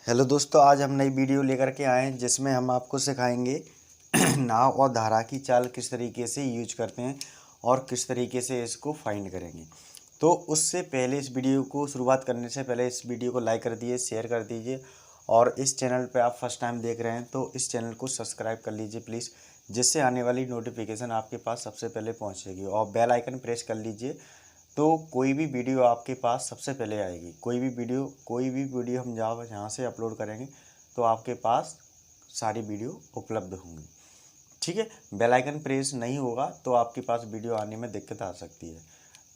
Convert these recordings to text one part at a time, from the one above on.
Hello दोस्तों, आज हम नई वीडियो लेकर के आए हैं जिसमें हम आपको सिखाएंगे नाव और धारा की चाल किस तरीके से यूज करते हैं और किस तरीके से इसको फाइंड करेंगे। तो उससे पहले इस वीडियो को शुरुआत करने से पहले इस वीडियो को लाइक कर दीजिए, शेयर कर दीजिए और इस चैनल पे आप फर्स्ट टाइम देख रहे हैं तो इस चैनल को सब्सक्राइब कर लीजिए प्लीज़, जिससे आने वाली नोटिफिकेशन आपके पास सबसे पहले पहुँचेगी और बेल आइकन प्रेस कर लीजिए तो कोई भी वीडियो आपके पास सबसे पहले आएगी। कोई भी वीडियो हम जहाँ से अपलोड करेंगे तो आपके पास सारी वीडियो उपलब्ध होंगी। ठीक है, बेल आइकन प्रेस नहीं होगा तो आपके पास वीडियो आने में दिक्कत आ सकती है।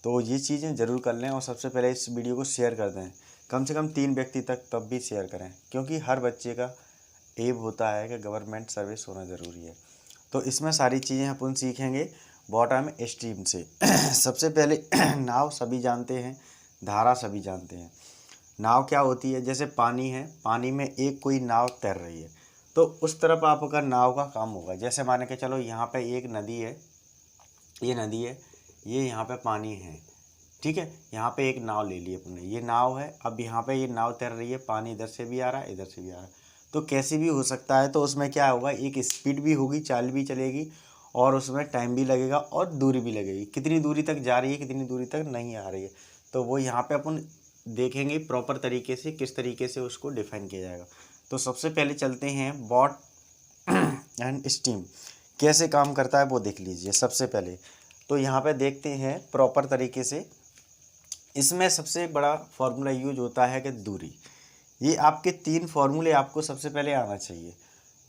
तो ये चीज़ें ज़रूर कर लें और सबसे पहले इस वीडियो को शेयर कर दें, कम से कम 3 व्यक्ति तक तब भी शेयर करें, क्योंकि हर बच्चे का एम होता है कि गवर्नमेंट सर्विस होना ज़रूरी है। तो इसमें सारी चीज़ें अपन सीखेंगे बॉटम स्ट्रीम से। सबसे पहले नाव सभी जानते हैं, धारा सभी जानते हैं। नाव क्या होती है? जैसे पानी है, पानी में एक कोई नाव तैर रही है तो उस तरफ आपका नाव का काम होगा। जैसे मान के चलो यहाँ पे एक नदी है, ये नदी है, ये यहाँ पे पानी है, ठीक है। यहाँ पे एक नाव ले ली अपने, ये नाव है। अब यहाँ पे ये नाव तैर रही है, पानी इधर से भी आ रहा है, इधर से भी आ रहा है, तो कैसे भी हो सकता है। तो उसमें क्या होगा, एक स्पीड भी होगी, चाल भी चलेगी और उसमें टाइम भी लगेगा और दूरी भी लगेगी, कितनी दूरी तक जा रही है, कितनी दूरी तक नहीं आ रही है। तो वो यहाँ पे अपन देखेंगे प्रॉपर तरीके से किस तरीके से उसको डिफाइन किया जाएगा। तो सबसे पहले चलते हैं बॉट एंड स्टीम कैसे काम करता है वो देख लीजिए सबसे पहले। तो यहाँ पे देखते हैं प्रॉपर तरीके से। इसमें सबसे बड़ा फार्मूला यूज होता है कि दूरी। ये आपके 3 फार्मूले आपको सबसे पहले आना चाहिए।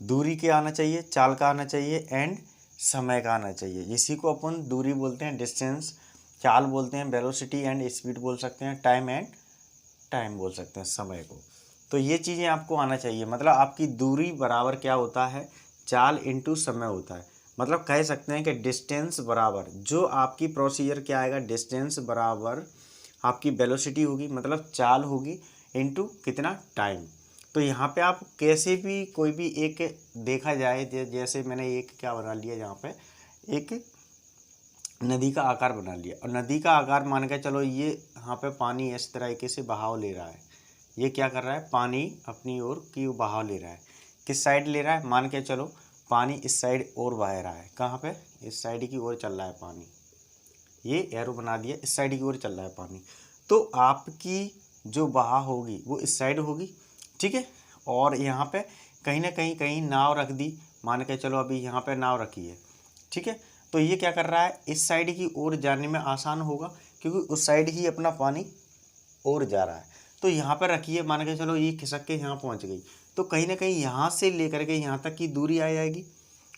दूरी के आना चाहिए, चाल का आना चाहिए एंड समय का आना चाहिए। इसी को अपन दूरी बोलते हैं डिस्टेंस, चाल बोलते हैं वेलोसिटी एंड स्पीड बोल सकते हैं, टाइम एंड टाइम बोल सकते हैं समय को। तो ये चीज़ें आपको आना चाहिए। मतलब आपकी दूरी बराबर क्या होता है, चाल इंटू समय होता है। मतलब कह सकते हैं कि डिस्टेंस बराबर जो आपकी प्रोसीजर क्या आएगा, डिस्टेंस बराबर आपकी वेलोसिटी होगी, मतलब चाल होगी, इंटू कितना टाइम। तो यहाँ पे आप कैसे भी कोई भी एक देखा जाए, जैसे मैंने एक क्या बना लिया, यहाँ पे एक नदी का आकार बना लिया और नदी का आकार मान के चलो ये यहाँ पे पानी इस तरीके से बहाव ले रहा है। ये क्या कर रहा है, पानी अपनी ओर की बहाव ले रहा है। किस साइड ले रहा है, मान के चलो पानी इस साइड और बह रहा है। कहाँ पे, इस साइड की ओर चल रहा है पानी। ये एरो बना दिया, इस साइड की ओर चल रहा है पानी। तो आपकी जो बहाव होगी वो इस साइड होगी, ठीक है। और यहाँ पे कहीं ना कहीं नाव रख दी, मान के चलो अभी यहाँ पे नाव रखी है, ठीक है। तो ये क्या कर रहा है, इस साइड की ओर जाने में आसान होगा क्योंकि उस साइड ही अपना पानी और जा रहा है। तो यहाँ पर रखिए, मान के चलो ये खिसक के यहाँ पहुँच गई, तो कहीं ना कहीं यहाँ से लेकर के यहाँ तक की दूरी आ जाएगी।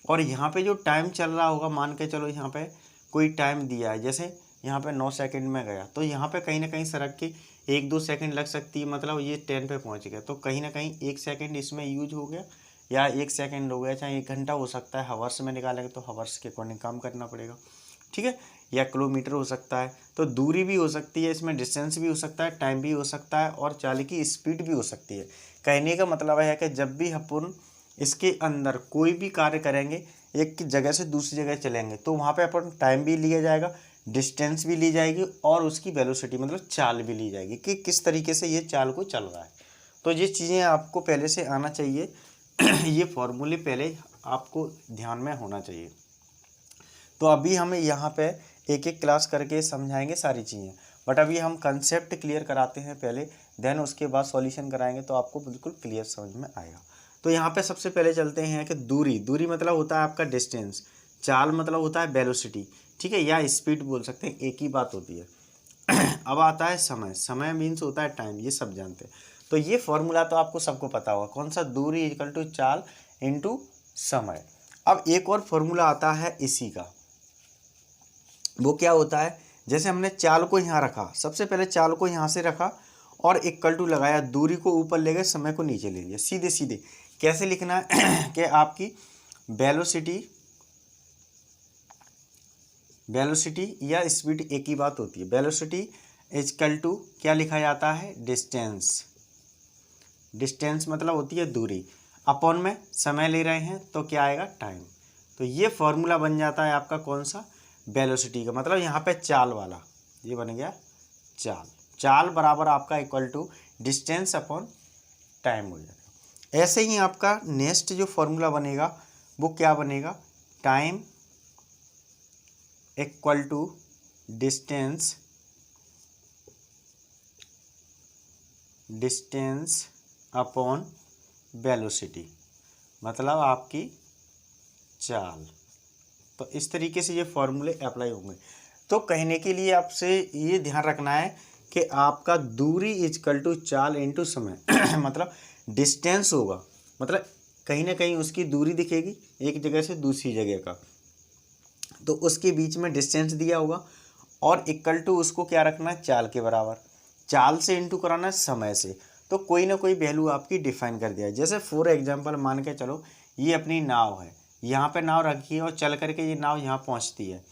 और यहाँ पे जो टाइम चल रहा होगा, मान के चलो यहाँ पे कोई टाइम दिया है, जैसे यहाँ पे 9 सेकंड में गया, तो यहाँ पे कहीं ना कहीं सरक के 1-2 सेकंड लग सकती है, मतलब ये 10 पे पहुँच गया। तो कहीं ना कहीं 1 सेकंड इसमें यूज हो गया या 1 सेकंड हो गया, चाहे 1 घंटा हो सकता है। हावर्स में निकालेंगे तो हावर्स के अकॉर्डिंग काम करना पड़ेगा, ठीक है। या किलोमीटर हो सकता है। तो दूरी भी हो सकती है, इसमें डिस्टेंस भी हो सकता है, टाइम भी हो सकता है और चाल की स्पीड भी हो सकती है। कहने का मतलब है कि जब भी अपन इसके अंदर कोई भी कार्य करेंगे, एक जगह से दूसरी जगह चलेंगे, तो वहाँ पे अपन टाइम भी लिया जाएगा, डिस्टेंस भी ली जाएगी और उसकी वेलोसिटी मतलब चाल भी ली जाएगी कि किस तरीके से ये चाल को चल रहा है। तो ये चीज़ें आपको पहले से आना चाहिए। ये फॉर्मूले पहले आपको ध्यान में होना चाहिए। तो अभी हम यहाँ पे एक एक क्लास करके समझाएंगे सारी चीज़ें, बट अभी हम कंसेप्ट क्लियर कराते हैं पहले, देन उसके बाद सॉल्यूशन कराएंगे तो आपको बिल्कुल क्लियर समझ में आएगा। तो यहाँ पे सबसे पहले चलते हैं कि दूरी मतलब होता है आपका डिस्टेंस, चाल मतलब होता है वेलोसिटी, ठीक है, या स्पीड बोल सकते हैं, एक ही बात होती है। अब आता है समय मीन्स होता है टाइम, ये सब जानते हैं। तो ये फॉर्मूला तो आपको सबको पता होगा, कौन सा, दूरी इक्वल टू चाल इंटू समय। अब एक और फॉर्मूला आता है इसी का, वो क्या होता है, जैसे हमने चाल को यहाँ रखा, सबसे पहले चाल को यहाँ से रखा और इक्वल टू लगाया, दूरी को ऊपर ले गए, समय को नीचे ले लिया। सीधे सीधे कैसे लिखना है कि आपकी वेलोसिटी या स्पीड एक ही बात होती है। वेलोसिटी इक्वल टू क्या लिखा जाता है, डिस्टेंस मतलब होती है दूरी, अपॉन में समय ले रहे हैं तो क्या आएगा, टाइम। तो ये फॉर्मूला बन जाता है आपका कौन सा, वेलोसिटी का। मतलब यहाँ पे चाल वाला ये बन गया चाल बराबर आपका equal to distance upon time हो जाएगा। ऐसे ही आपका नेक्स्ट जो फॉर्मूला बनेगा वो क्या बनेगा, time equal to distance upon velocity, मतलब आपकी चाल। तो इस तरीके से ये फॉर्मूले अप्लाई होंगे। तो कहने के लिए आपसे ये ध्यान रखना है कि आपका दूरी इजकल टू चाल इनटू समय मतलब डिस्टेंस होगा, मतलब कहीं ना कहीं उसकी दूरी दिखेगी एक जगह से दूसरी जगह का, तो उसके बीच में डिस्टेंस दिया होगा और इक्वल टू उसको क्या रखना है, चाल के बराबर। चाल से इनटू कराना है समय से, तो कोई ना कोई वैल्यू आपकी डिफाइन कर दिया है। जैसे फॉर एग्जांपल मान के चलो ये अपनी नाव है, यहाँ पे नाव रखी है और चल करके ये नाव यहाँ पहुँचती है,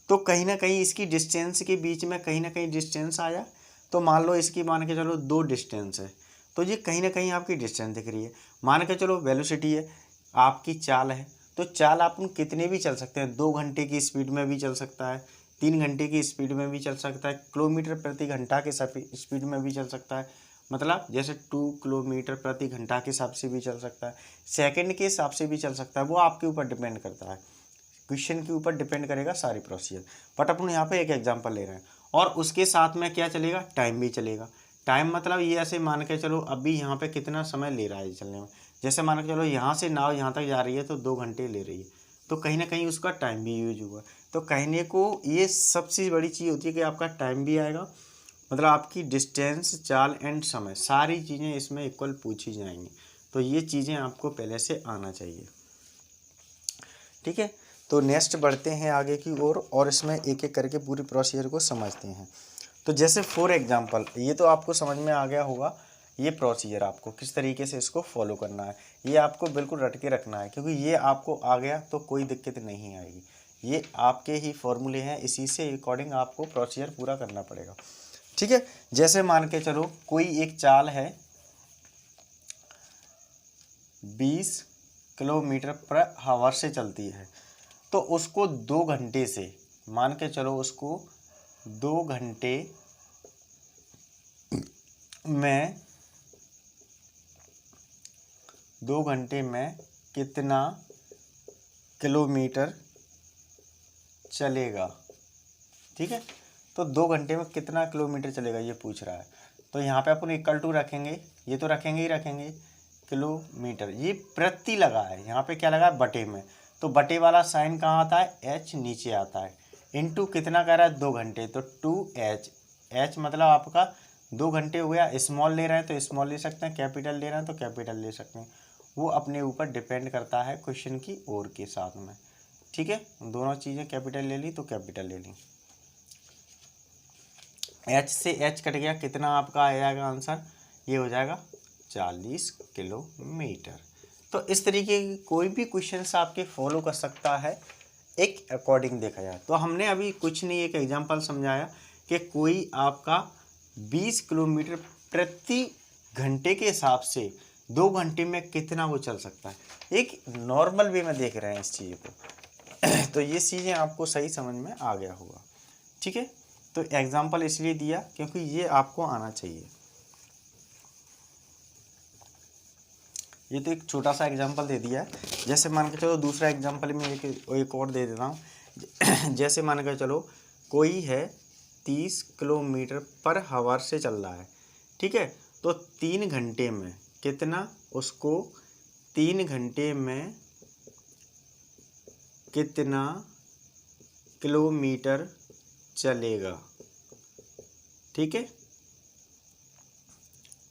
तो कहीं ना कहीं इसकी डिस्टेंस के बीच में कहीं ना कहीं डिस्टेंस आया। तो मान लो इसकी मान के चलो 2 डिस्टेंस है, तो ये कहीं ना कहीं आपकी डिस्टेंस दिख रही है। मान के चलो वेलोसिटी है, आपकी चाल है, तो चाल आप कितने भी चल सकते हैं, 2 घंटे की स्पीड में भी चल सकता है, 3 घंटे की स्पीड में भी चल सकता है, किलोमीटर प्रति घंटा के स्पीड में भी चल सकता है, मतलब जैसे 2 किलोमीटर प्रति घंटा के हिसाब से भी चल सकता है, सेकंड के हिसाब से भी चल सकता है। वो आपके ऊपर डिपेंड करता है, क्वेश्चन के ऊपर डिपेंड करेगा सारी प्रोसीजर। बट अपन यहाँ पे एक एग्जांपल ले रहे हैं और उसके साथ में क्या चलेगा, टाइम भी चलेगा। टाइम मतलब ये ऐसे मान के चलो अभी यहाँ पे कितना समय ले रहा है चलने में। जैसे मान के चलो यहाँ से नाव यहाँ तक जा रही है तो 2 घंटे ले रही है, तो कहीं ना कहीं उसका टाइम भी यूज हुआ। तो कहने को ये सबसे बड़ी चीज़ होती है कि आपका टाइम भी आएगा, मतलब आपकी डिस्टेंस, चाल एंड समय सारी चीज़ें इसमें इक्वल पूछी जाएंगी। तो ये चीज़ें आपको पहले से आना चाहिए, ठीक है। तो नेक्स्ट बढ़ते हैं आगे की ओर और इसमें एक एक करके पूरी प्रोसीजर को समझते हैं। तो जैसे फॉर एग्जांपल ये तो आपको समझ में आ गया होगा, ये प्रोसीजर आपको किस तरीके से इसको फॉलो करना है, ये आपको बिल्कुल रट के रखना है, क्योंकि ये आपको आ गया तो कोई दिक्कत नहीं आएगी। ये आपके ही फॉर्मूले हैं, इसी से अकॉर्डिंग आपको प्रोसीजर पूरा करना पड़ेगा, ठीक है। जैसे मान के चलो कोई एक चाल है 20 किलोमीटर पर आवर से चलती है, तो उसको 2 घंटे से मान के चलो उसको 2 घंटे में कितना किलोमीटर चलेगा, ठीक है। तो 2 घंटे में कितना किलोमीटर चलेगा ये पूछ रहा है। तो यहाँ पे अपन इक्वल टू रखेंगे, ये तो रखेंगे ही रखेंगे, किलोमीटर, ये प्रति लगा है, यहाँ पे क्या लगा है, बटे में, तो बटे वाला साइन कहाँ आता है, एच नीचे आता है, इनटू कितना कह रहा है, 2 घंटे, तो 2h, एच मतलब आपका 2 घंटे हो गया। स्मॉल ले रहे हैं तो स्मॉल ले सकते हैं, कैपिटल ले रहे हैं तो कैपिटल ले सकते हैं, वो अपने ऊपर डिपेंड करता है क्वेश्चन की ओर के साथ में, ठीक है। दोनों चीज़ें कैपिटल ले ली तो कैपिटल ले ली, एच से एच कट गया, कितना आपका आएगा आंसर, ये हो जाएगा 40 किलोमीटर। तो इस तरीके की कोई भी क्वेश्चंस आपके फॉलो कर सकता है एक अकॉर्डिंग देखा जाए। तो हमने अभी कुछ नहीं, एक एग्जांपल समझाया कि कोई आपका 20 किलोमीटर प्रति घंटे के हिसाब से 2 घंटे में कितना वो चल सकता है, एक नॉर्मल वे में देख रहे हैं इस चीज़ को। तो ये चीज़ें आपको सही समझ में आ गया होगा, ठीक है। तो एग्जाम्पल इसलिए दिया क्योंकि ये आपको आना चाहिए। ये तो एक छोटा सा एग्जांपल दे दिया है। जैसे मान के चलो दूसरा एग्जांपल में एक और दे देता हूँ। जैसे मान के चलो कोई है 30 किलोमीटर पर आवर से चल रहा है, ठीक है। तो 3 घंटे में कितना, उसको 3 घंटे में कितना किलोमीटर चलेगा, ठीक है,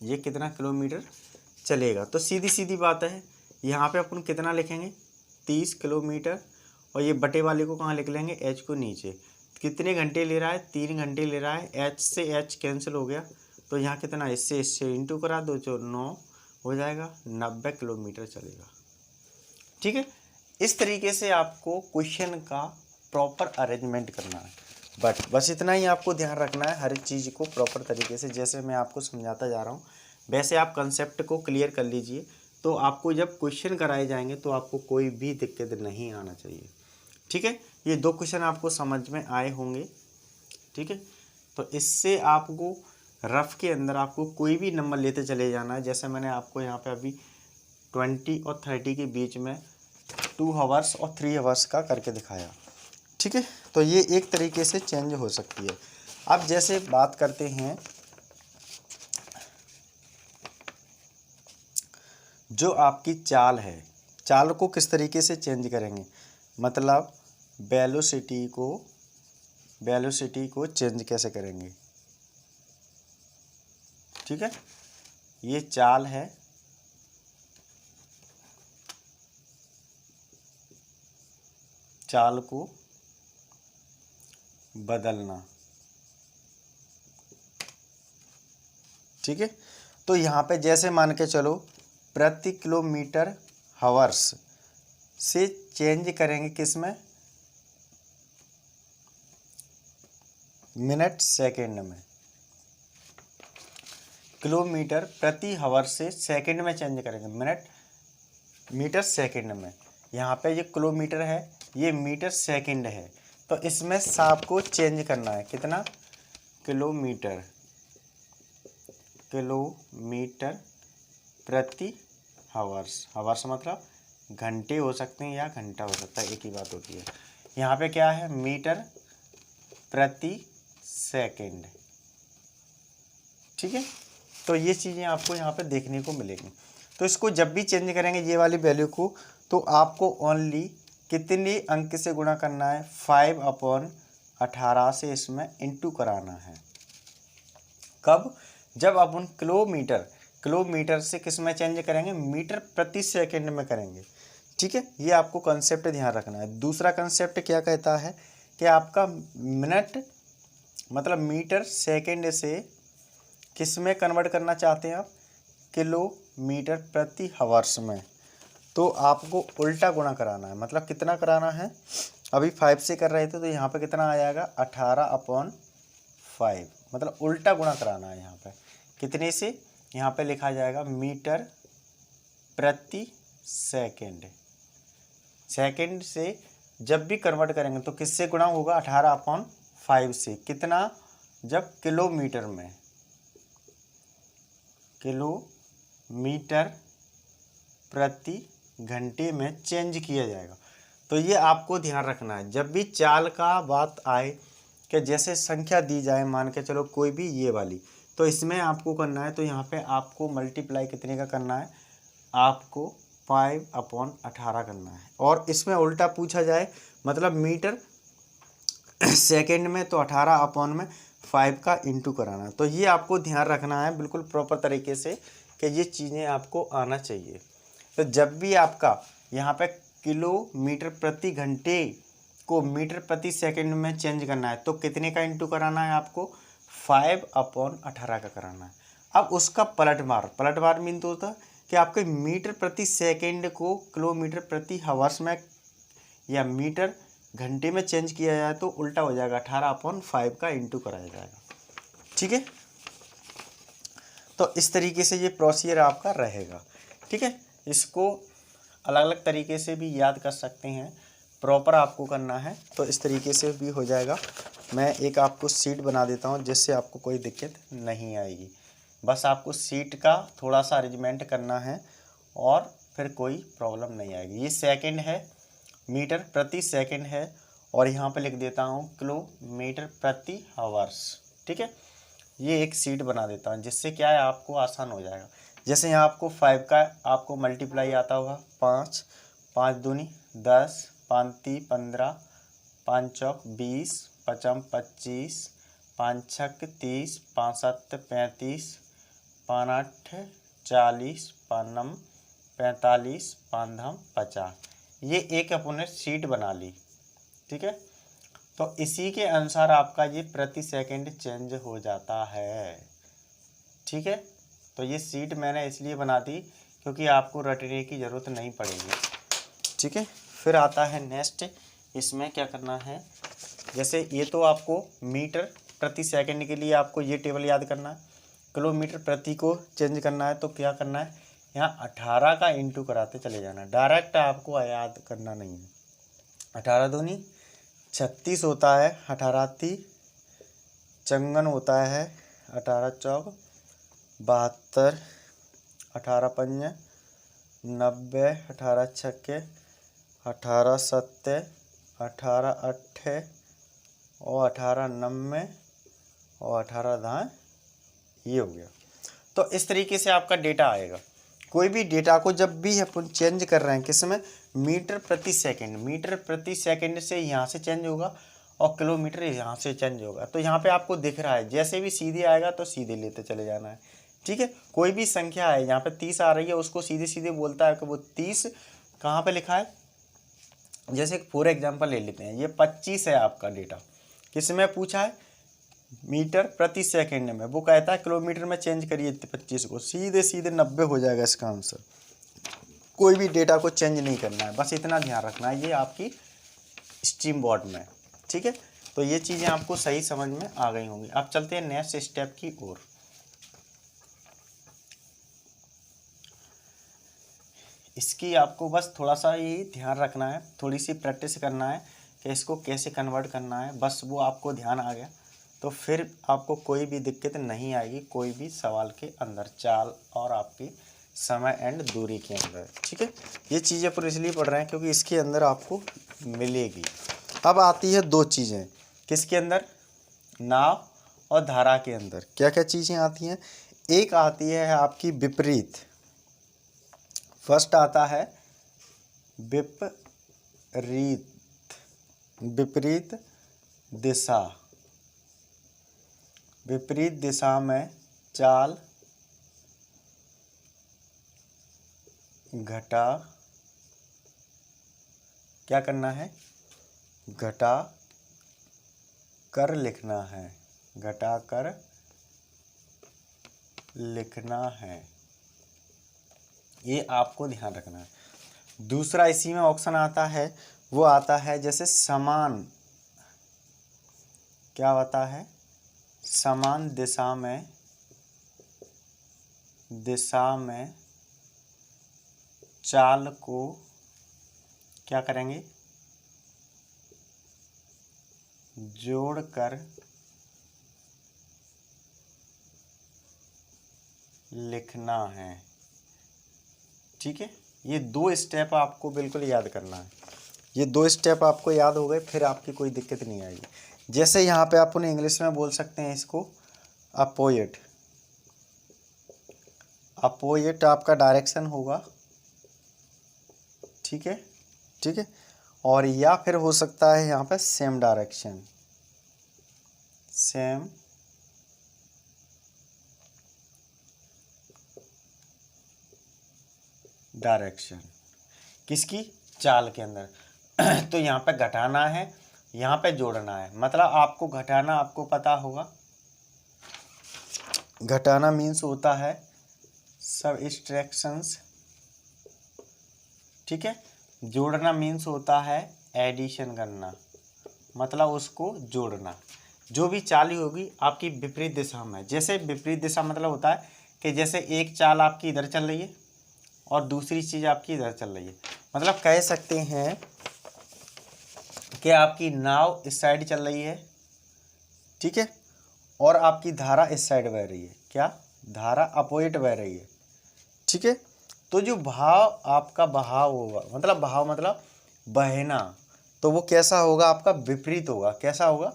ये कितना किलोमीटर चलेगा। तो सीधी सीधी बात है, यहाँ पे अपन कितना लिखेंगे, 30 किलोमीटर, और ये बटे वाले को कहाँ लिख लेंगे, एच को नीचे। कितने घंटे ले रहा है, 3 घंटे ले रहा है, एच से एच कैंसिल हो गया, तो यहाँ कितना, इससे इंटू करा दो, जो 9 हो जाएगा, 90 किलोमीटर चलेगा, ठीक है। इस तरीके से आपको क्वेश्चन का प्रॉपर अरेंजमेंट करना है। बस इतना ही आपको ध्यान रखना है, हर एक चीज़ को प्रॉपर तरीके से, जैसे मैं आपको समझाता जा रहा हूँ वैसे आप कंसेप्ट को क्लियर कर लीजिए। तो आपको जब क्वेश्चन कराए जाएंगे तो आपको कोई भी दिक्कत नहीं आना चाहिए, ठीक है। ये 2 क्वेश्चन आपको समझ में आए होंगे, ठीक है। तो इससे आपको रफ के अंदर आपको कोई भी नंबर लेते चले जाना है। जैसे मैंने आपको यहाँ पे अभी 20 और 30 के बीच में 2 आवर्स और 3 आवर्स का करके दिखाया, ठीक है। तो ये एक तरीके से चेंज हो सकती है। अब जैसे बात करते हैं जो आपकी चाल है, चाल को किस तरीके से चेंज करेंगे, मतलब वेलोसिटी को चेंज कैसे करेंगे, ठीक है। ये चाल है, चाल को बदलना, ठीक है। तो यहाँ पे जैसे मान के चलो प्रति किलोमीटर हावर्स से चेंज करेंगे किस में, मिनट सेकंड में। किलोमीटर प्रति हावर से सेकंड में चेंज करेंगे, मिनट मीटर सेकंड में। यहाँ पे ये किलोमीटर है, ये मीटर सेकंड है, तो इसमें आपको चेंज करना है कितना, किलोमीटर प्रति हावर्स। हावर्स मतलब घंटे हो सकते हैं या घंटा हो सकता है, एक ही बात होती है। यहाँ पे क्या है, मीटर प्रति सेकंड, ठीक है। तो ये चीज़ें आपको यहाँ पे देखने को मिलेंगी। तो इसको जब भी चेंज करेंगे ये वाली वैल्यू को, तो आपको ओनली कितने अंक से गुणा करना है, 5/18 से इसमें इंटू कराना है। कब, जब अपन किलोमीटर से किस में चेंज करेंगे, मीटर प्रति सेकंड में करेंगे, ठीक है। ये आपको कंसेप्ट ध्यान रखना है। दूसरा कंसेप्ट क्या कहता है कि आपका मिनट मतलब मीटर सेकंड से किस में कन्वर्ट करना चाहते हैं आप, किलोमीटर प्रति हावर्स में, तो आपको उल्टा गुणा कराना है। मतलब कितना कराना है, अभी 5 से कर रहे थे तो यहाँ पे कितना आ जाएगा, 18/5, मतलब उल्टा गुणा कराना है। यहाँ पे कितने से, यहाँ पे लिखा जाएगा मीटर प्रति सेकंड से जब भी कन्वर्ट करेंगे तो किससे गुणा होगा, 18/5 से। कितना, जब किलोमीटर में, किलोमीटर प्रति घंटे में चेंज किया जाएगा। तो ये आपको ध्यान रखना है जब भी चाल का बात आए, कि जैसे संख्या दी जाए, मान के चलो कोई भी ये वाली, तो इसमें आपको करना है, तो यहाँ पे आपको मल्टीप्लाई कितने का करना है, आपको 5/18 करना है। और इसमें उल्टा पूछा जाए, मतलब मीटर सेकंड में, तो 18/5 का इंटू कराना। तो ये आपको ध्यान रखना है बिल्कुल प्रॉपर तरीके से कि ये चीज़ें आपको आना चाहिए। तो जब भी आपका यहाँ पे किलोमीटर प्रति घंटे को मीटर प्रति सेकंड में चेंज करना है, तो कितने का इंटू कराना है आपको, 5/18 का कराना है। अब उसका पलटवार मीन तो होता है कि आपके मीटर प्रति सेकंड को किलोमीटर प्रति हावर्स में या मीटर घंटे में चेंज किया जाए तो उल्टा हो जाएगा, 18/5 का इंटू कराया जाएगा, ठीक है। तो इस तरीके से ये प्रोसीजर आपका रहेगा, ठीक है। इसको अलग अलग तरीके से भी याद कर सकते हैं, प्रॉपर आपको करना है तो इस तरीके से भी हो जाएगा। मैं एक आपको सीट बना देता हूँ जिससे आपको कोई दिक्कत नहीं आएगी। बस आपको सीट का थोड़ा सा अरेंजमेंट करना है और फिर कोई प्रॉब्लम नहीं आएगी। ये सेकंड है, मीटर प्रति सेकंड है, और यहाँ पे लिख देता हूँ किलोमीटर प्रति हावर्स, ठीक है। ये एक सीट बना देता हूँ जिससे क्या है आपको आसान हो जाएगा। जैसे यहाँ आपको 5 का आपको मल्टीप्लाई आता होगा, 5, 5 दूनी 10, 5 ती 15, 5 चौक 20, 5 25, 5 छक 30, 5 7 35, 5 8 40, 5 9 45, 5 10 50। ये एक अपन ने सीट बना ली, ठीक है। तो इसी के अनुसार आपका ये प्रति सेकंड चेंज हो जाता है, ठीक है। तो ये सीट मैंने इसलिए बना दी क्योंकि आपको रटने की ज़रूरत नहीं पड़ेगी, ठीक है। फिर आता है नेक्स्ट, इसमें क्या करना है, जैसे ये तो आपको मीटर प्रति सेकंड के लिए आपको ये टेबल याद करना है। किलोमीटर प्रति को चेंज करना है तो क्या करना है, यहाँ 18 का इंटू कराते चले जाना, डायरेक्ट आपको याद करना नहीं है। 18 दूनी 36 होता है, 18 ती चंगन होता है 18 चौक 72, 18 पंजे 90, 18 छक्के 18 सत्ते 18 अट्ठे और 18 नब्बे और 18 दाएँ, ये हो गया। तो इस तरीके से आपका डेटा आएगा। कोई भी डेटा को जब भी अपन चेंज कर रहे हैं किसमें, मीटर प्रति सेकंड, मीटर प्रति सेकंड से यहाँ से चेंज होगा और किलोमीटर यहाँ से चेंज होगा। तो यहाँ पे आपको दिख रहा है, जैसे भी सीधे आएगा तो सीधे लेते चले जाना है, ठीक है। कोई भी संख्या है, यहाँ पे 30 आ रही है, उसको सीधे सीधे बोलता है कि वो 30 कहाँ पे लिखा है। जैसे फॉर एग्जाम्पल ले लेते हैं, ये 25 है आपका डेटा, किसमें पूछा है, मीटर प्रति सेकंड में। वो कहता है किलोमीटर में चेंज करिए 25 को, सीधे सीधे 90 हो जाएगा इसका आंसर। कोई भी डेटा को चेंज नहीं करना है, बस इतना ध्यान रखना है, ये आपकी स्ट्रीम बोर्ड में, ठीक है। तो ये चीज़ें आपको सही समझ में आ गई होंगी। अब चलते हैं नेक्स्ट स्टेप की ओर। इसकी आपको बस थोड़ा सा ही ध्यान रखना है, थोड़ी सी प्रैक्टिस करना है कि इसको कैसे कन्वर्ट करना है, बस वो आपको ध्यान आ गया तो फिर आपको कोई भी दिक्कत नहीं आएगी कोई भी सवाल के अंदर, चाल और आपकी समय एंड दूरी के अंदर, ठीक है। ये चीज़ें पर इसलिए पढ़ रहे हैं क्योंकि इसके अंदर आपको मिलेगी। अब आती है दो चीज़ें, किसके अंदर, नाव और धारा के अंदर क्या क्या चीज़ें आती हैं। एक आती है आपकी विपरीत, फर्स्ट आता है विपरीत, विपरीत दिशा, विपरीत दिशा में चाल घटा, क्या करना है, घटा कर लिखना है, घटा कर लिखना है, ये आपको ध्यान रखना है। दूसरा इसी में ऑप्शन आता है, वो आता है जैसे समान, क्या होता है, समान दिशा में, दिशा में चाल को क्या करेंगे, जोड़कर लिखना है, ठीक है। ये दो स्टेप आपको बिल्कुल याद करना है, ये दो स्टेप आपको याद हो गए फिर आपकी कोई दिक्कत नहीं आएगी। जैसे यहाँ पे आप उन्हें इंग्लिश में बोल सकते हैं इसको अपोजिट, अपोजिट आपका डायरेक्शन होगा, ठीक है, ठीक है। और या फिर हो सकता है यहाँ पे सेम डायरेक्शन, सेम डायरेक्शन, किसकी, चाल के अंदर। तो यहाँ पे घटाना है, यहाँ पे जोड़ना है, मतलब आपको घटाना आपको पता होगा, घटाना मीन्स होता है सबट्रैक्शंस, ठीक है। जोड़ना मीन्स होता है एडिशन करना, मतलब उसको जोड़ना। जो भी चाल होगी आपकी विपरीत दिशा में, जैसे विपरीत दिशा मतलब होता है कि जैसे एक चाल आपकी इधर चल रही है और दूसरी चीज़ आपकी इधर चल रही है, मतलब कह सकते हैं कि आपकी नाव इस साइड चल रही है, ठीक है, और आपकी धारा इस साइड बह रही है, क्या, धारा अपोजिट बह रही है, ठीक है। तो जो भाव आपका बहाव होगा, मतलब भाव मतलब बहना, तो वो कैसा होगा, आपका विपरीत होगा, कैसा होगा,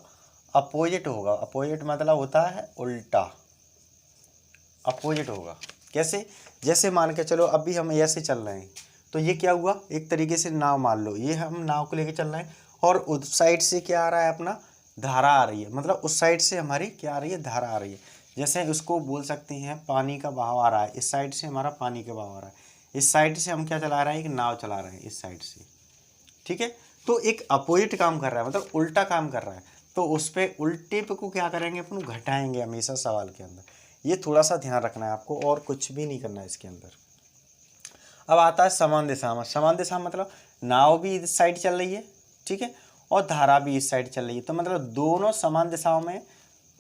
अपोजिट होगा। अपोजिट मतलब होता है उल्टा, अपोजिट होगा। कैसे, जैसे मान के चलो अभी हम ऐसे चल रहे हैं तो ये क्या हुआ, एक तरीके से नाव मान लो, ये हम नाव को लेके चल रहे हैं और उस साइड से क्या आ रहा है, अपना धारा आ रही है, मतलब उस साइड से हमारी क्या आ रही है, धारा आ रही है। जैसे उसको बोल सकते हैं पानी का बहाव आ रहा है, इस साइड से हमारा पानी का बहाव आ रहा है, इस साइड से हम क्या चला रहे हैं, एक नाव चला रहे हैं इस साइड से, ठीक है। तो एक अपोजिट काम कर रहा है, मतलब उल्टा काम कर रहा है, तो उस पर उल्टे पे को क्या करेंगे, अपन घटाएंगे हमेशा सवाल के अंदर। ये थोड़ा सा ध्यान रखना है आपको, और कुछ भी नहीं करना है इसके अंदर। अब आता है समान दिशा में, समान दिशा मतलब नाव भी इस साइड चल रही है, ठीक है, और धारा भी इस साइड चल रही है, तो मतलब दोनों समान दिशाओं में,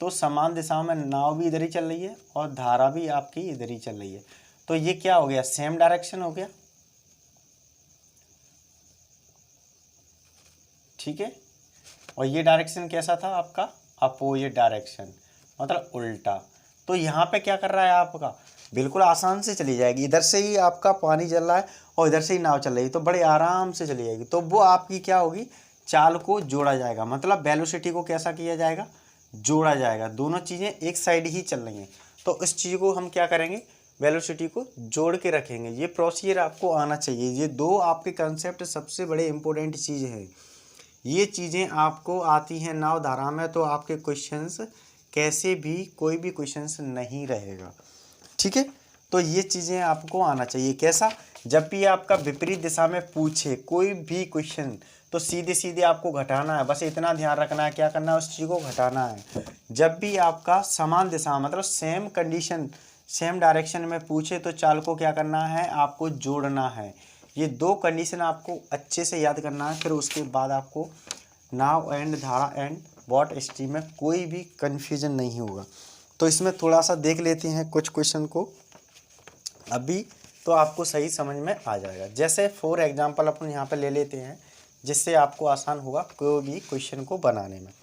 तो समान दिशाओं में नाव भी इधर ही चल रही है और धारा भी आपकी इधर ही चल रही है, तो ये क्या हो गया, सेम डायरेक्शन हो गया, ठीक है। और ये डायरेक्शन कैसा था आपका, अपोजिट डायरेक्शन, मतलब उल्टा। तो यहाँ पे क्या कर रहा है आपका, बिल्कुल आसान से चली जाएगी। इधर से ही आपका पानी चल रहा है और इधर से ही नाव चल रही है, तो बड़े आराम से चली जाएगी। तो वो आपकी क्या होगी, चाल को जोड़ा जाएगा, मतलब वेलोसिटी को कैसा किया जाएगा, जोड़ा जाएगा। दोनों चीज़ें एक साइड ही चल रही हैं, तो इस चीज़ को हम क्या करेंगे, वेलोसिटी को जोड़ के रखेंगे। ये प्रोसीजर आपको आना चाहिए। ये दो आपके कंसेप्ट सबसे बड़े इंपॉर्टेंट चीज़ हैं। ये चीज़ें आपको आती हैं नाव धारा में, तो आपके क्वेश्चंस कैसे भी कोई भी क्वेश्चंस नहीं रहेगा, ठीक है। तो ये चीज़ें आपको आना चाहिए। कैसा, जब भी आपका विपरीत दिशा में पूछे कोई भी क्वेश्चन, तो सीधे सीधे आपको घटाना है, बस इतना ध्यान रखना है, क्या करना है, उस चीज़ को घटाना है। जब भी आपका समान दिशा मतलब सेम कंडीशन सेम डायरेक्शन में पूछे, तो चाल को क्या करना है, आपको जोड़ना है। ये दो कंडीशन आपको अच्छे से याद करना है, फिर उसके बाद आपको नाव एंड धारा एंड वॉट स्ट्रीम में कोई भी कन्फ्यूजन नहीं होगा। तो इसमें थोड़ा सा देख लेते हैं कुछ क्वेश्चन को अभी, तो आपको सही समझ में आ जाएगा। जैसे फॉर एग्जांपल अपन यहाँ पे ले लेते हैं, जिससे आपको आसान होगा कोई भी क्वेश्चन को बनाने में।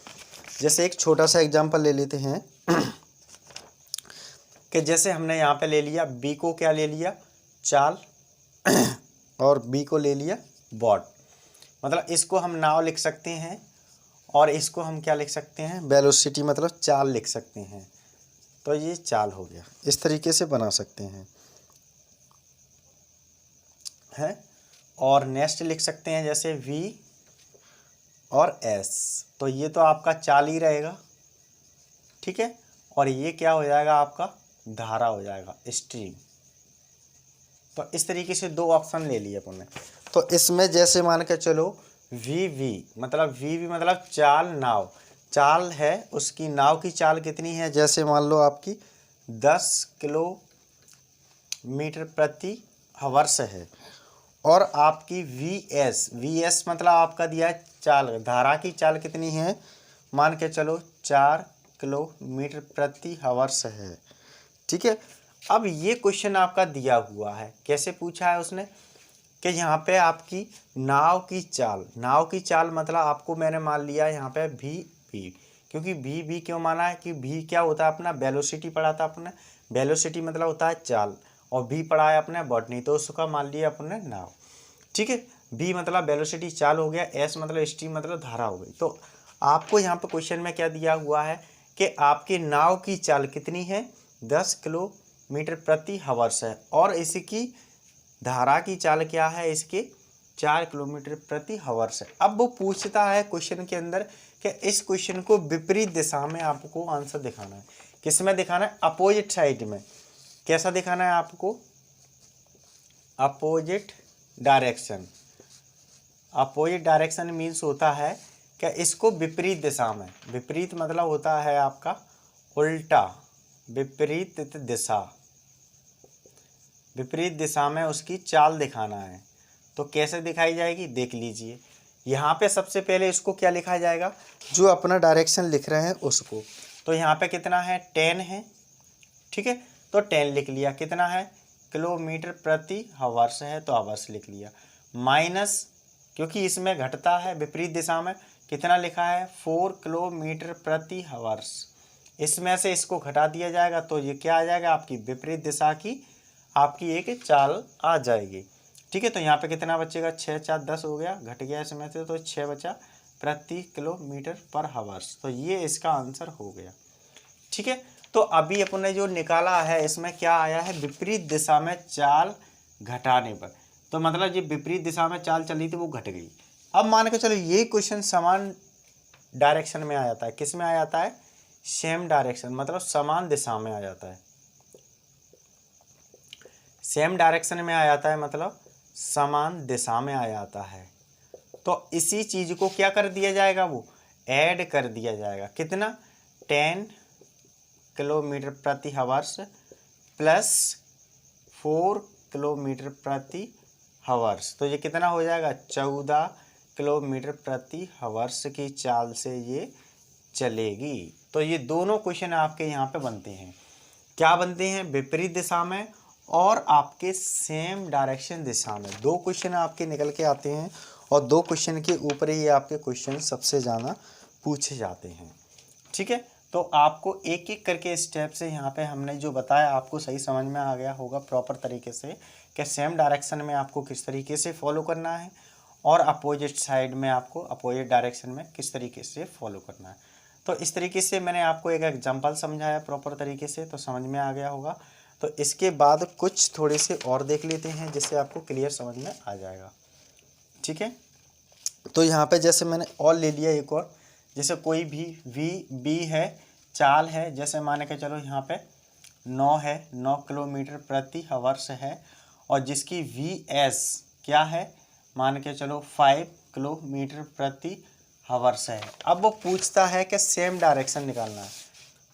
जैसे एक छोटा सा एग्जांपल ले लेते हैं कि जैसे हमने यहाँ पे ले लिया बी को, क्या ले लिया, चाल और बी को ले लिया वॉट। मतलब इसको हम नाव लिख सकते हैं और इसको हम क्या लिख सकते हैं, वेलोसिटी मतलब चाल लिख सकते हैं। तो ये चाल हो गया, इस तरीके से बना सकते हैं और नेक्स्ट लिख सकते हैं जैसे v और s, तो ये तो आपका चाल ही रहेगा, ठीक है। और ये क्या हो जाएगा, आपका धारा हो जाएगा, स्ट्रीम। तो इस तरीके से दो ऑप्शन ले लिए अपन ने। तो इसमें जैसे मान के चलो वी मतलब चाल, नाव चाल है, उसकी नाव की चाल कितनी है, जैसे मान लो आपकी 10 किलोमीटर प्रति हवर्स है, और आपकी वी एस मतलब आपका दिया है चाल, धारा की चाल कितनी है, मान के चलो 4 किलोमीटर प्रति हवर्स है, ठीक है। अब ये क्वेश्चन आपका दिया हुआ है, कैसे पूछा है उसने, कि यहाँ पे आपकी नाव की चाल मतलब आपको मैंने मान लिया यहाँ पे भी, क्योंकि भी क्यों माना है कि भी क्या होता है, अपना वेलोसिटी पढ़ा था अपने, वेलोसिटी मतलब होता है चाल, और भी पढ़ा है अपने बॉटनी, तो उसका मान लिया अपने नाव, ठीक है। बी मतलब वेलोसिटी चाल हो गया, एस मतलब स्ट्रीम मतलब धारा हो गई। तो आपको यहाँ पे क्वेश्चन में क्या दिया हुआ है कि आपकी नाव की चाल कितनी है, 10 किलोमीटर प्रति हवर्स है, और इसकी धारा की चाल क्या है, इसके 4 किलोमीटर प्रति हवर्स है। अब वो पूछता है क्वेश्चन के अंदर कि इस क्वेश्चन को विपरीत दिशा में आपको आंसर दिखाना है। किस में दिखाना है, अपोजिट साइड में। कैसा दिखाना है आपको, opposite direction. Opposite direction means होता है कि इसको विपरीत दिशा में, विपरीत मतलब होता है आपका उल्टा, विपरीत दिशा, विपरीत दिशा में उसकी चाल दिखाना है। तो कैसे दिखाई जाएगी, देख लीजिए। यहाँ पे सबसे पहले इसको क्या लिखा जाएगा, जो अपना डायरेक्शन लिख रहे हैं उसको। तो यहाँ पे कितना है, 10 है, ठीक है। तो 10 लिख लिया, कितना है, किलोमीटर प्रति हवर्स है, तो हवर्स लिख लिया, माइनस, क्योंकि इसमें घटता है विपरीत दिशा में, कितना लिखा है, 4 किलोमीटर प्रति हवर्स। इसमें से इसको घटा दिया जाएगा, तो ये क्या आ जाएगा, आपकी विपरीत दिशा की आपकी एक चाल आ जाएगी, ठीक है। तो यहाँ पे कितना बचेगा, 6 4 10 हो गया, घट गया इसमें से, तो 6 बचा प्रति किलोमीटर पर हवर्स। तो ये इसका आंसर हो गया, ठीक है। तो अभी अपन ने जो निकाला है इसमें क्या आया है, विपरीत दिशा में चाल घटाने पर, तो मतलब ये विपरीत दिशा में चाल चली थी वो घट गई। अब मान के चलो ये क्वेश्चन समान डायरेक्शन में आ जाता है, किस में आ जाता है, सेम डायरेक्शन मतलब समान दिशा में आ जाता है, सेम डायरेक्शन में आ जाता है मतलब समान दिशा में आ जाता है। तो इसी चीज को क्या कर दिया जाएगा, वो ऐड कर दिया जाएगा, कितना, 10 किलोमीटर प्रति हवर्स प्लस 4 किलोमीटर प्रति हवर्स, तो ये कितना हो जाएगा, 14 किलोमीटर प्रति हवर्स की चाल से ये चलेगी। तो ये दोनों क्वेश्चन आपके यहाँ पे बनते हैं, क्या बनते हैं, विपरीत दिशा में और आपके सेम डायरेक्शन दिशा में। दो क्वेश्चन आपके निकल के आते हैं, और दो क्वेश्चन के ऊपर ही आपके क्वेश्चन सबसे ज़्यादा पूछे जाते हैं, ठीक है। तो आपको एक एक करके स्टेप से यहाँ पे हमने जो बताया आपको सही समझ में आ गया होगा प्रॉपर तरीके से कि सेम डायरेक्शन में आपको किस तरीके से फॉलो करना है और अपोजिट साइड में आपको अपोजिट डायरेक्शन में किस तरीके से फॉलो करना है। तो इस तरीके से मैंने आपको एक एग्जांपल समझाया प्रॉपर तरीके से, तो समझ में आ गया होगा। तो इसके बाद कुछ थोड़े से और देख लेते हैं जिससे आपको क्लियर समझ में आ जाएगा। ठीक है, तो यहाँ पे जैसे मैंने और ले लिया एक और, जैसे कोई भी वी बी है, चाल है, जैसे मान के चलो यहाँ पे 9 है, 9 किलोमीटर प्रति आवर्स है, और जिसकी वी एस क्या है, मान के चलो 5 किलोमीटर प्रति आवर्स है। अब वो पूछता है कि सेम डायरेक्शन निकालना है,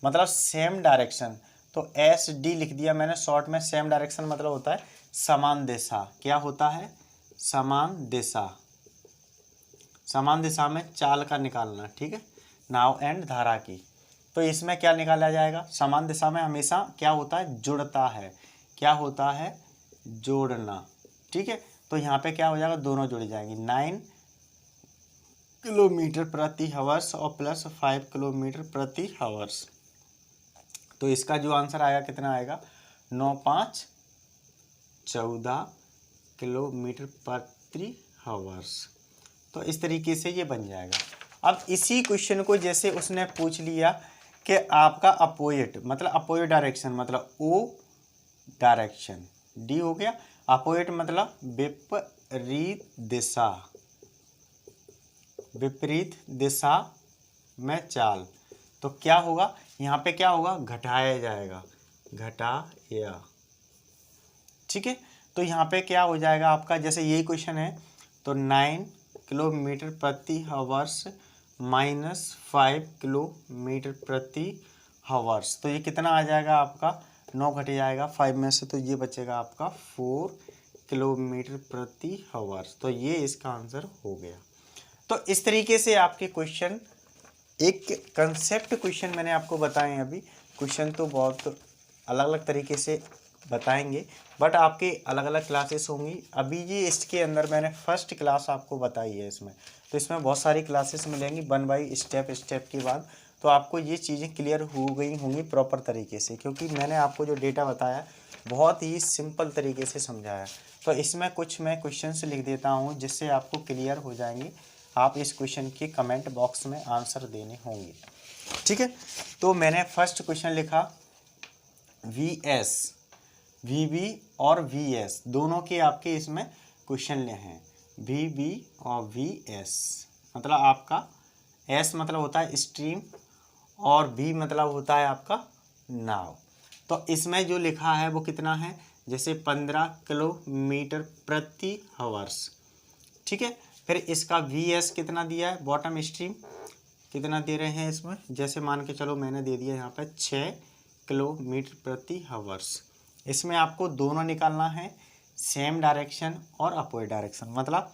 मतलब सेम डायरेक्शन, तो एस डी लिख दिया मैंने शॉर्ट में। सेम डायरेक्शन मतलब होता है समान दिशा। क्या होता है? समान दिशा। समान दिशा में चाल का निकालना। ठीक है, नाव एंड धारा की। तो इसमें क्या निकाला जाएगा? समान दिशा में हमेशा क्या होता है? जुड़ता है। क्या होता है? जोड़ना। ठीक है, तो यहाँ पे क्या हो जाएगा? दोनों जुड़ जाएंगी। 9 किलोमीटर प्रति आवर्स और प्लस 5 किलोमीटर प्रति आवर्स। तो इसका जो आंसर आएगा कितना आएगा? 9 5 14 किलोमीटर प्रति आवर्स। तो इस तरीके से ये बन जाएगा। अब इसी क्वेश्चन को जैसे उसने पूछ लिया कि आपका अपोजिट मतलब अपोजिट डायरेक्शन मतलब ओ डायरेक्शन, डी हो गया। अपोजिट मतलब विपरीत दिशा, विपरीत दिशा में चाल। तो क्या होगा यहाँ पे? क्या होगा? घटाया जाएगा, घटाया। ठीक है, तो यहाँ पे क्या हो जाएगा आपका? जैसे यही क्वेश्चन है तो 9 किलोमीटर प्रति आवर्स माइनस 5 किलोमीटर प्रति आवर्स। तो ये कितना आ जाएगा आपका? 9 घट जाएगा 5 में से, तो ये बचेगा आपका 4 किलोमीटर प्रति आवर्स। तो ये इसका आंसर हो गया। तो इस तरीके से आपके क्वेश्चन, एक कंसेप्ट क्वेश्चन मैंने आपको बताए। अभी क्वेश्चन तो बहुत अलग अलग तरीके से बताएंगे, बट आपके अलग अलग क्लासेस होंगी। अभी ये इसके अंदर मैंने फर्स्ट क्लास आपको बताई है इसमें, तो इसमें बहुत सारी क्लासेस मिलेंगी 1 बाई स्टेप के बाद। तो आपको ये चीज़ें क्लियर हो गई होंगी प्रॉपर तरीके से, क्योंकि मैंने आपको जो डेटा बताया बहुत ही सिंपल तरीके से समझाया। तो इसमें कुछ मैं क्वेश्चंस लिख देता हूँ जिससे आपको क्लियर हो जाएंगे। आप इस क्वेश्चन के कमेंट बॉक्स में आंसर देने होंगे। ठीक है, तो मैंने फर्स्ट क्वेश्चन लिखा वी एस, वी बी और वी एस दोनों के आपके इसमें क्वेश्चन हैं। वी बी और वी एस मतलब आपका एस मतलब होता है स्ट्रीम और बी मतलब होता है आपका नाव। तो इसमें जो लिखा है वो कितना है? जैसे 15 किलोमीटर प्रति आवर्स। ठीक है, फिर इसका वी एस कितना दिया है? बॉटम स्ट्रीम कितना दे रहे हैं इसमें? जैसे मान के चलो मैंने दे दिया यहाँ पे 6 किलोमीटर प्रति आवर्स। इसमें आपको दोनों निकालना है, सेम डायरेक्शन और अपोजिट डायरेक्शन, मतलब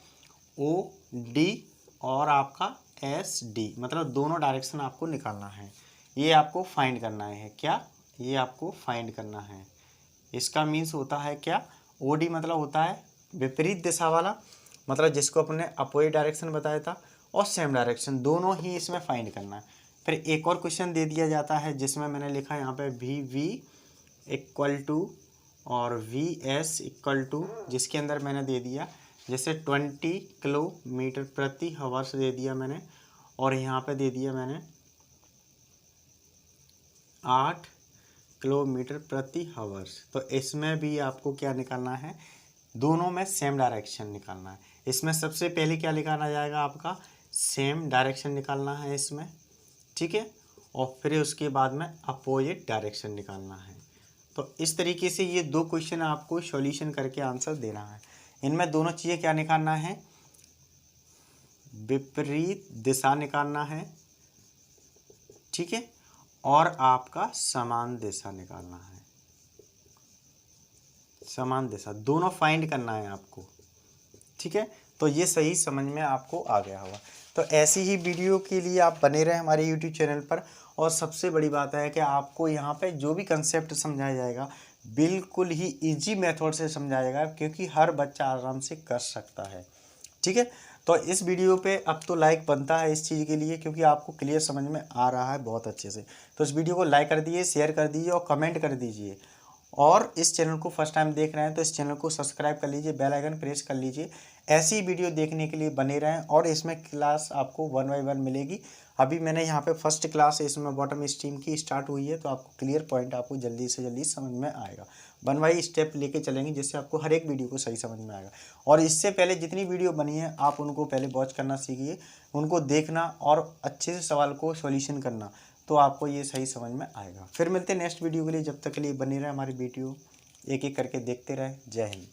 ओ डी और आपका एस डी, मतलब दोनों डायरेक्शन आपको निकालना है। ये आपको फाइंड करना है। क्या? ये आपको फाइंड करना है। इसका मीन्स होता है क्या? ओ डी मतलब होता है विपरीत दिशा वाला, मतलब जिसको अपने अपोजिट डायरेक्शन बताया था, और सेम डायरेक्शन, दोनों ही इसमें फाइंड करना है। फिर एक और क्वेश्चन दे दिया जाता है जिसमें मैंने लिखा है यहाँ पे वी वी इक्वल टू और वी एस इक्वल टू, जिसके अंदर मैंने दे दिया जैसे 20 किलोमीटर प्रति आवर्स दे दिया मैंने, और यहाँ पे दे दिया मैंने 8 किलोमीटर प्रति आवर्स। तो इसमें भी आपको क्या निकालना है? दोनों में सेम डायरेक्शन निकालना है। इसमें सबसे पहले क्या निकाला जाएगा? आपका सेम डायरेक्शन निकालना है इसमें। ठीक है, और फिर उसके बाद में अपोजिट डायरेक्शन निकालना है। तो इस तरीके से ये दो क्वेश्चन आपको सॉल्यूशन करके आंसर देना है। इनमें दोनों चीज़ें क्या निकालना है? विपरीत दिशा निकालना है, ठीक है, और आपका समान दिशा निकालना है। समान दिशा दोनों फाइंड करना है आपको। ठीक है, तो ये सही समझ में आपको आ गया होगा। तो ऐसी ही वीडियो के लिए आप बने रहें हमारे YouTube चैनल पर। और सबसे बड़ी बात है कि आपको यहाँ पे जो भी कंसेप्ट समझाया जाएगा बिल्कुल ही इजी मेथड से समझाया जाएगा, क्योंकि हर बच्चा आराम से कर सकता है। ठीक है, तो तो इस वीडियो पे अब तो लाइक बनता है इस चीज़ के लिए, क्योंकि आपको क्लियर समझ में आ रहा है बहुत अच्छे से। तो इस वीडियो को लाइक कर दीजिए, शेयर कर दीजिए और कमेंट कर दीजिए। और इस चैनल को फर्स्ट टाइम देख रहे हैं तो इस चैनल को सब्सक्राइब कर लीजिए, बेल आइकन प्रेस कर लीजिए। ऐसी वीडियो देखने के लिए बने रहें। और इसमें क्लास आपको 1 बाय 1 मिलेगी। अभी मैंने यहाँ पे फर्स्ट क्लास इसमें बॉटम स्ट्रीम की स्टार्ट हुई है, तो आपको क्लियर पॉइंट आपको जल्दी से जल्दी समझ में आएगा। 1 बाय स्टेप लेके चलेंगे, जिससे आपको हर एक वीडियो को सही समझ में आएगा। और इससे पहले जितनी वीडियो बनी है आप उनको पहले वॉच करना सीखिए, उनको देखना और अच्छे से सवाल को सॉल्यूशन करना, तो आपको ये सही समझ में आएगा। फिर मिलते हैं नेक्स्ट वीडियो के लिए, जब तक के लिए बने रहे हमारी वीडियो, एक एक करके देखते रहें। जय हिंद।